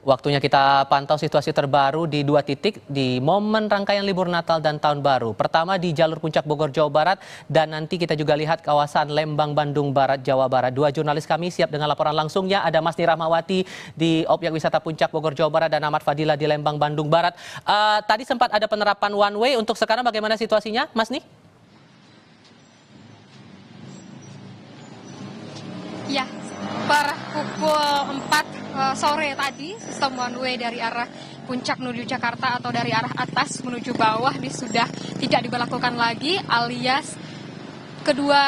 Waktunya kita pantau situasi terbaru di dua titik di momen rangkaian libur Natal dan Tahun Baru. Pertama di jalur Puncak Bogor, Jawa Barat, dan nanti kita juga lihat kawasan Lembang, Bandung Barat, Jawa Barat. Dua jurnalis kami siap dengan laporan langsungnya. Ada Masni Rahmawati di Objek Wisata Puncak Bogor, Jawa Barat, dan Ahmad Fadila di Lembang, Bandung Barat. Tadi sempat ada penerapan one way. Untuk sekarang bagaimana situasinya, Masni? Ya, per pukul 4 sore tadi, sistem one way dari arah puncak menuju Jakarta atau dari arah atas menuju bawah sudah tidak diberlakukan lagi, alias kedua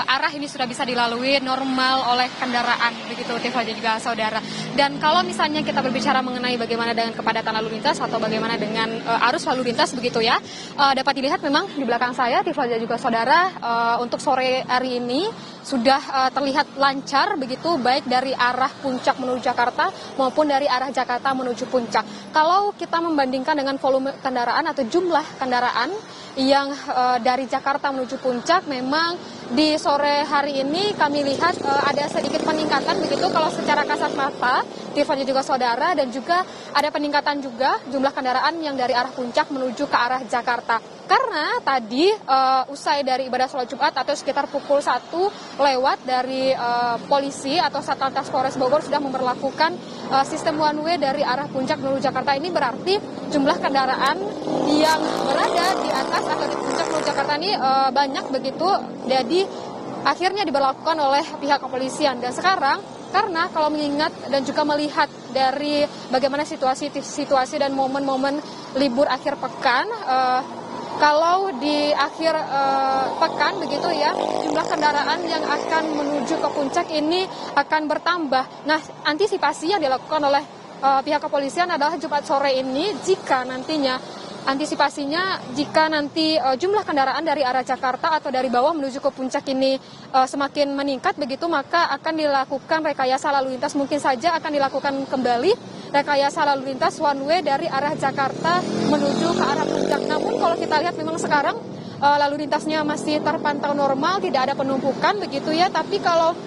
arah ini sudah bisa dilalui normal oleh kendaraan, begitu Tifa dan juga saudara. Dan kalau misalnya kita berbicara mengenai bagaimana dengan kepadatan lalu lintas atau bagaimana dengan arus lalu lintas begitu ya, dapat dilihat memang di belakang saya Tifa dan juga saudara, untuk sore hari ini sudah terlihat lancar begitu, baik dari arah puncak menuju Jakarta maupun dari arah Jakarta menuju puncak. Kalau kita membandingkan dengan volume kendaraan atau jumlah kendaraan yang dari Jakarta menuju puncak, memang di sore hari ini kami lihat ada sedikit peningkatan begitu kalau secara kasat mata, Tiffany juga saudara, dan juga ada peningkatan juga jumlah kendaraan yang dari arah puncak menuju ke arah Jakarta. Karena tadi usai dari ibadah sholat Jumat atau sekitar pukul 1 lewat dari polisi atau Satlantas Polres Bogor sudah memperlakukan sistem one way dari arah puncak menuju Jakarta. Ini berarti jumlah kendaraan yang berada di atas atau di puncak menuju Jakarta ini banyak begitu, jadi akhirnya diberlakukan oleh pihak kepolisian. Dan sekarang karena kalau mengingat dan juga melihat dari bagaimana situasi dan momen-momen libur akhir pekan, kalau di akhir pekan begitu ya, jumlah kendaraan yang akan menuju ke puncak ini akan bertambah. Nah, antisipasi yang dilakukan oleh pihak kepolisian adalah Jumat sore ini, jika nanti jumlah kendaraan dari arah Jakarta atau dari bawah menuju ke puncak ini semakin meningkat begitu, maka akan dilakukan rekayasa lalu lintas. Mungkin saja akan dilakukan kembali rekayasa lalu lintas one way dari arah Jakarta menuju ke arah puncak. Namun kalau kita lihat memang sekarang lalu lintasnya masih terpantau normal, tidak ada penumpukan begitu ya. Tapi kalau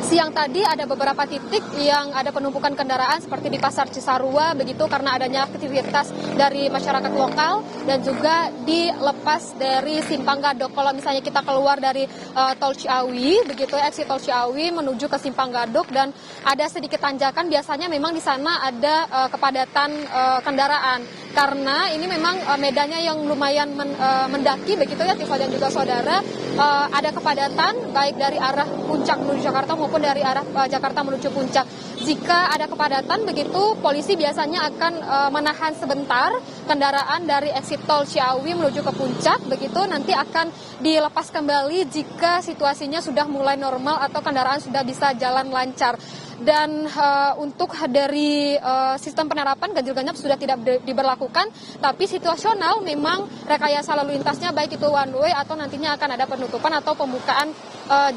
siang tadi ada beberapa titik yang ada penumpukan kendaraan seperti di Pasar Cisarua begitu, karena adanya aktivitas dari masyarakat lokal, dan juga dilepas dari Simpang Gadok. Kalau misalnya kita keluar dari Tol Ciawi begitu ya, exit Tol Ciawi menuju ke Simpang Gadok, dan ada sedikit tanjakan, biasanya memang di sana ada kepadatan kendaraan. Karena ini memang medannya yang lumayan mendaki begitu ya Tifa dan juga saudara, ada kepadatan baik dari arah puncak menuju Jakarta maupun dari arah Jakarta menuju puncak. Jika ada kepadatan begitu, polisi biasanya akan menahan sebentar kendaraan dari exit Tol Ciawi menuju ke puncak begitu, nanti akan dilepas kembali jika situasinya sudah mulai normal atau kendaraan sudah bisa jalan lancar. Dan untuk dari sistem penerapan ganjil genap sudah tidak diberlakukan, tapi situasional memang rekayasa lalu lintasnya baik itu one way atau nantinya akan ada penutupan atau pembukaan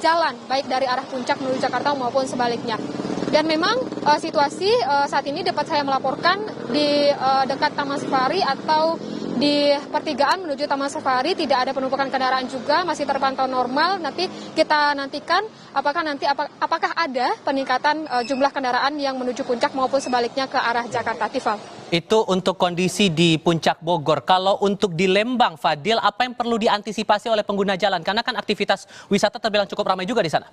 jalan baik dari arah puncak menuju Jakarta maupun sebaliknya. Dan memang situasi saat ini dapat saya melaporkan di dekat Taman Safari atau di pertigaan menuju Taman Safari tidak ada penumpukan kendaraan juga, masih terpantau normal. Nanti kita nantikan apakah ada peningkatan jumlah kendaraan yang menuju puncak maupun sebaliknya ke arah Jakarta. Tifal. Itu untuk kondisi di Puncak Bogor. Kalau untuk di Lembang, Fadil, apa yang perlu diantisipasi oleh pengguna jalan? Karena kan aktivitas wisata terbilang cukup ramai juga di sana.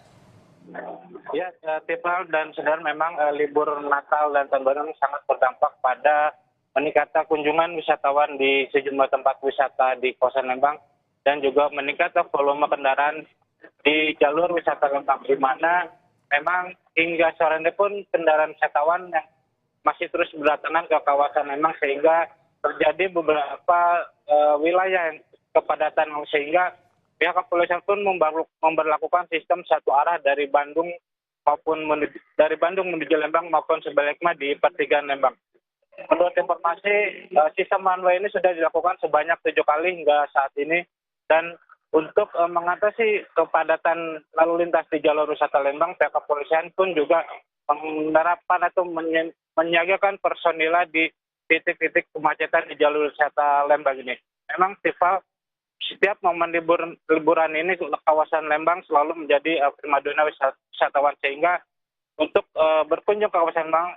Ya, Tifal dan saudara, memang libur Natal dan Tahun Baru sangat berdampak pada meningkatnya kunjungan wisatawan di sejumlah tempat wisata di kawasan Lembang, dan juga meningkatnya volume kendaraan di jalur wisata Lembang, di mana memang hingga sore ini pun kendaraan wisatawan yang masih terus berdatangan ke kawasan Lembang, sehingga terjadi beberapa wilayah yang kepadatan, sehingga pihak kepolisian pun memberlakukan sistem satu arah dari Bandung menuju Lembang maupun sebaliknya di pertigaan Lembang. Menurut informasi, sistem one way ini sudah dilakukan sebanyak 7 kali hingga saat ini, dan untuk mengatasi kepadatan lalu lintas di jalur wisata Lembang, pihak kepolisian pun juga menerapkan atau menyiagakan personil di titik-titik kemacetan di jalur wisata Lembang ini. Memang setiap momen liburan ini kawasan Lembang selalu menjadi primadona wisatawan, sehingga untuk berkunjung ke kawasan Lembang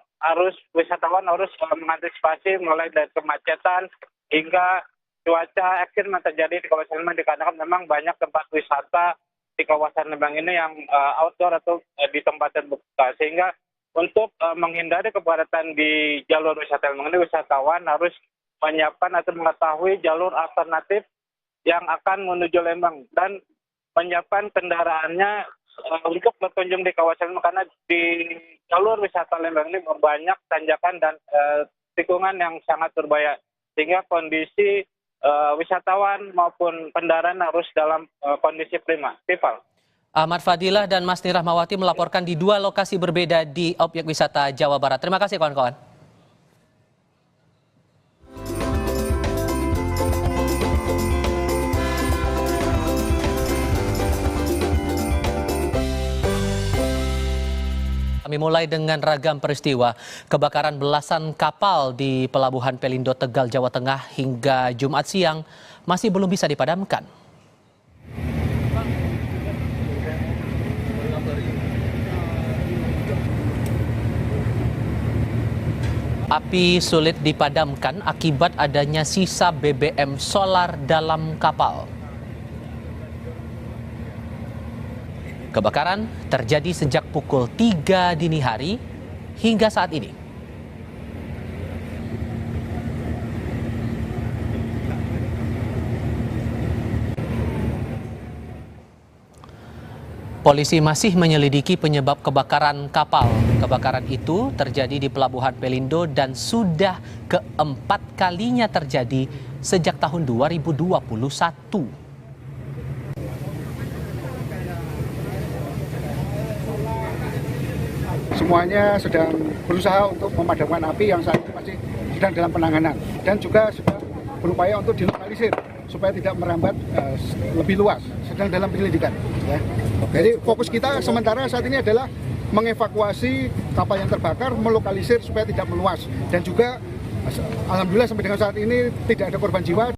wisatawan harus mengantisipasi mulai dari kemacetan hingga cuaca ekstrim yang terjadi di kawasan Lembang, dikarenakan memang banyak tempat wisata di kawasan Lembang ini yang outdoor atau di tempat terbuka, sehingga untuk menghindari kepadatan di jalur wisata Lembang ini, wisatawan harus menyiapkan atau mengetahui jalur alternatif yang akan menuju Lembang dan menyiapkan kendaraannya untuk berkunjung di kawasan Lembang, karena di jalur wisata Lembang ini banyak tanjakan dan tikungan yang sangat berbahaya, sehingga kondisi wisatawan maupun kendaraan harus dalam kondisi prima. Tifal. Ahmad Fadilah dan Mas Rahmawati melaporkan di dua lokasi berbeda di objek wisata Jawa Barat. Terima kasih kawan-kawan. Kami mulai dengan ragam peristiwa. Kebakaran belasan kapal di Pelabuhan Pelindo Tegal, Jawa Tengah hingga Jumat siang masih belum bisa dipadamkan. Api sulit dipadamkan akibat adanya sisa BBM solar dalam kapal. Kebakaran terjadi sejak pukul 3 dini hari hingga saat ini. Polisi masih menyelidiki penyebab kebakaran kapal. Kebakaran itu terjadi di Pelabuhan Pelindo dan sudah keempat kalinya terjadi sejak tahun 2021. Semuanya sedang berusaha untuk memadamkan api yang saat ini masih sedang dalam penanganan, dan juga sudah berupaya untuk dilokalisir supaya tidak merambat lebih luas, sedang dalam penyelidikan. Ya. Jadi fokus kita sementara saat ini adalah mengevakuasi kapal yang terbakar, melokalisir supaya tidak meluas, dan juga alhamdulillah sampai dengan saat ini tidak ada korban jiwa.